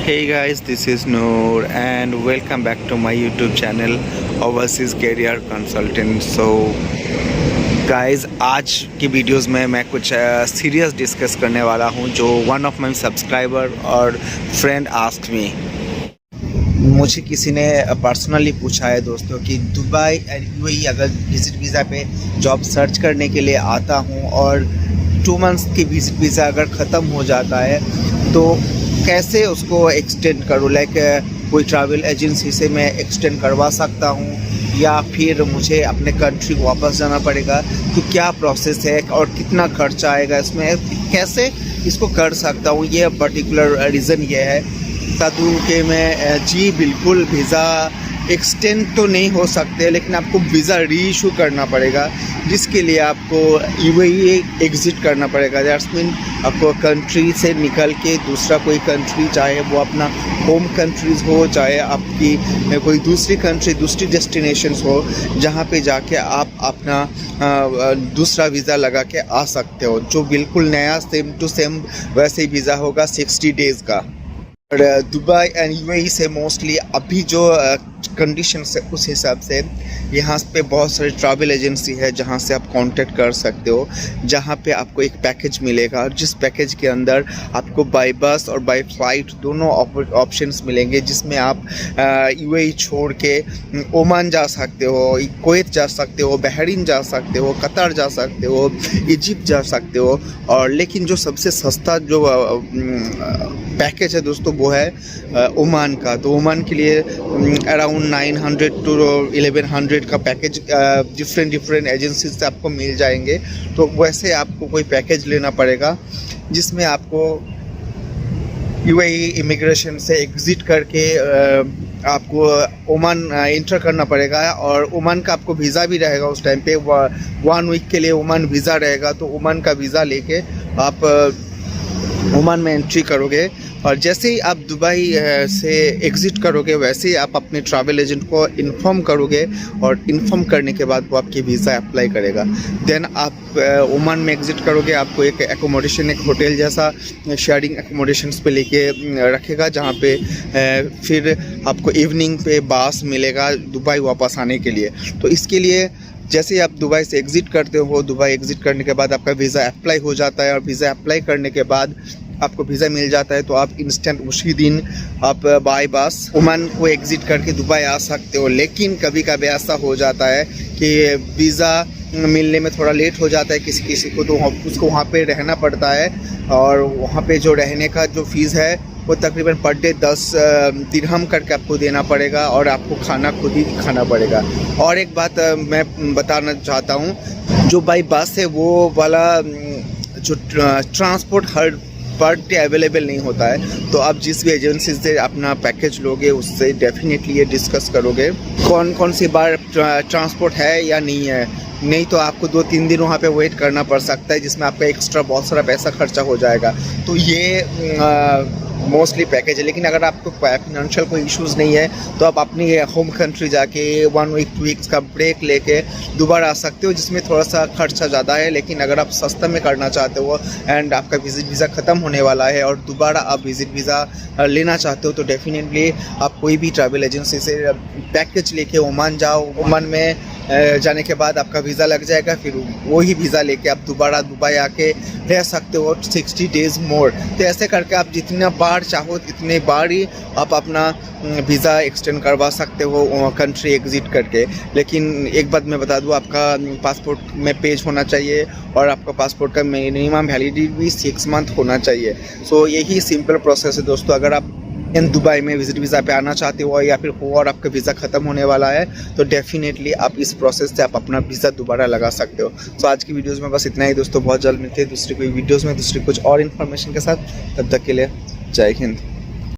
Hey guys, this is Noor and welcome back to my YouTube channel Overseas Career Consultant. So guys, आज की videos में मैं कुछ serious discuss करने वाला हूँ जो वन ऑफ माई सब्सक्राइबर और फ्रेंड आस्क्ड मी। मुझे किसी ने पर्सनली पूछा है दोस्तों कि दुबई एंड यूएई अगर विज़िट वीज़ा पे जॉब सर्च करने के लिए आता हूँ और 2 मंथ्स की विज़िट वीज़ा अगर ख़त्म हो जाता है तो कैसे उसको एक्सटेंड करूँ। लाइक कोई ट्रैवल एजेंसी से मैं एक्सटेंड करवा सकता हूँ या फिर मुझे अपने कंट्री वापस जाना पड़ेगा, तो क्या प्रोसेस है और कितना खर्चा आएगा इसमें, कैसे इसको कर सकता हूँ। ये पर्टिकुलर रीज़न ये है ताकि कि मैं जी बिल्कुल वीज़ा एक्सटेंड तो नहीं हो सकते लेकिन आपको वीज़ा री इशू करना पड़ेगा, जिसके लिए आपको यूएई एग्ज़िट करना पड़ेगा। दैट्स मीन आपको कंट्री से निकल के दूसरा कोई कंट्री, चाहे वो अपना होम कंट्रीज़ हो चाहे आपकी कोई दूसरी कंट्री दूसरी डेस्टिनेशंस हो, जहाँ पे जाके आप अपना दूसरा वीज़ा लगा के आ सकते हो, जो बिल्कुल नया सेम टू सेम वैसे ही वीज़ा होगा 60 डेज़ का। और दुबई एंड यूएई से मोस्टली अभी जो कंडीशन है उस हिसाब से यहाँ पे बहुत सारे ट्रैवल एजेंसी है जहाँ से आप कांटेक्ट कर सकते हो, जहाँ पे आपको एक पैकेज मिलेगा और जिस पैकेज के अंदर आपको बाय बस और बाय फ्लाइट दोनों ऑप्शंस मिलेंगे, जिसमें आप यूएई छोड़ के ओमान जा सकते हो, कुवैत जा सकते हो, बहरीन जा सकते हो, कतर जा सकते हो, इजिप्ट जा सकते हो। और लेकिन जो सबसे सस्ता जो पैकेज है दोस्तों वो है ओमान का। तो ओमान के लिए अराउंड 900 to 1100 का पैकेज डिफरेंट एजेंसी से आपको मिल जाएंगे। तो वैसे आपको कोई पैकेज लेना पड़ेगा जिसमें आपको यूएई इमिग्रेशन से एग्ज़िट करके आपको ओमान इंटर करना पड़ेगा। और ओमान का आपको वीज़ा भी रहेगा उस टाइम पे 1 वीक के लिए ओमान वीज़ा रहेगा। तो ओमान का वीज़ा लेके आप ओमान में एंट्री करोगे और जैसे ही आप दुबई से एग्ज़िट करोगे वैसे ही आप अपने ट्रैवल एजेंट को इन्फॉर्म करोगे और इन्फॉर्म करने के बाद वो आपकी वीज़ा अप्लाई करेगा। देन आप ओमान में एग्ज़िट करोगे, आपको एक एकोमोडेशन, एक होटल जैसा शेयरिंग एकोमोडेशंस पे लेके रखेगा, जहाँ पे फिर आपको इवनिंग पे बस मिलेगा दुबई वापस आने के लिए। तो इसके लिए जैसे ही आप दुबई से एग्ज़िट करते हो, दुबई एग्ज़िट करने के बाद आपका वीज़ा अप्लाई हो जाता है और वीज़ा अप्लाई करने के बाद आपको वीज़ा मिल जाता है। तो आप इंस्टेंट उसी दिन आप बाय बस ओमान को एग्ज़िट करके दुबई आ सकते हो। लेकिन कभी कभी ऐसा हो जाता है कि वीज़ा मिलने में थोड़ा लेट हो जाता है किसी को, तो उसको वहाँ पे रहना पड़ता है और वहाँ पे जो रहने का जो फ़ीस है वो तकरीबन पर डे 10 दिरहम करके आपको देना पड़ेगा और आपको खाना खुद ही खाना पड़ेगा। और एक बात मैं बताना चाहता हूँ, जो बाई बस है वो वाला जो ट्रांसपोर्ट हर पर डे अवेलेबल नहीं होता है। तो आप जिस भी एजेंसी से अपना पैकेज लोगे उससे डेफिनेटली ये डिस्कस करोगे कौन कौन सी बार ट्रांसपोर्ट है या नहीं है। नहीं तो आपको 2-3 दिन वहाँ पे वेट करना पड़ सकता है, जिसमें आपका एक्स्ट्रा बहुत सारा पैसा खर्चा हो जाएगा। तो ये मोस्टली पैकेज है। लेकिन अगर आपको फाइनेंशियल कोई इश्यूज़ नहीं है तो आप अपनी होम कंट्री जाके 1 वीक 2 वीक्स का ब्रेक लेके दोबारा आ सकते हो, जिसमें थोड़ा सा खर्चा ज़्यादा है। लेकिन अगर आप सस्ता में करना चाहते हो एंड आपका विज़िट वीज़ा ख़त्म होने वाला है और दोबारा आप विज़िट वीज़ा लेना चाहते हो तो डेफिनेटली आप कोई भी ट्रैवल एजेंसी से पैकेज लेके ओमान जाओ। ओमान में जाने के बाद आपका वीज़ा लग जाएगा, फिर वही वीज़ा लेके आप दोबारा दुबई आके रह सकते हो 60 डेज़ मोर। तो ऐसे करके आप जितना बार चाहो इतने बार ही आप अपना वीज़ा एक्सटेंड करवा सकते हो कंट्री एग्ज़िट करके। लेकिन एक बात मैं बता दूं, आपका पासपोर्ट में पेज होना चाहिए और आपका पासपोर्ट का मिनिमम वैलिडिटी भी 6 मंथ होना चाहिए। सो यही सिंपल प्रोसेस है दोस्तों। अगर आप इन दुबई में विज़िट वीज़ा पे आना चाहते हो या फिर हो और आपका वीज़ा ख़त्म होने वाला है तो डेफिनेटली आप इस प्रोसेस से आप अपना वीज़ा दोबारा लगा सकते हो। तो आज की वीडियोस में बस इतना ही दोस्तों। बहुत जल्द मिलते हैं दूसरी कोई वीडियोस में दूसरी कुछ और इन्फॉर्मेशन के साथ। तब तक के लिए जय हिंद।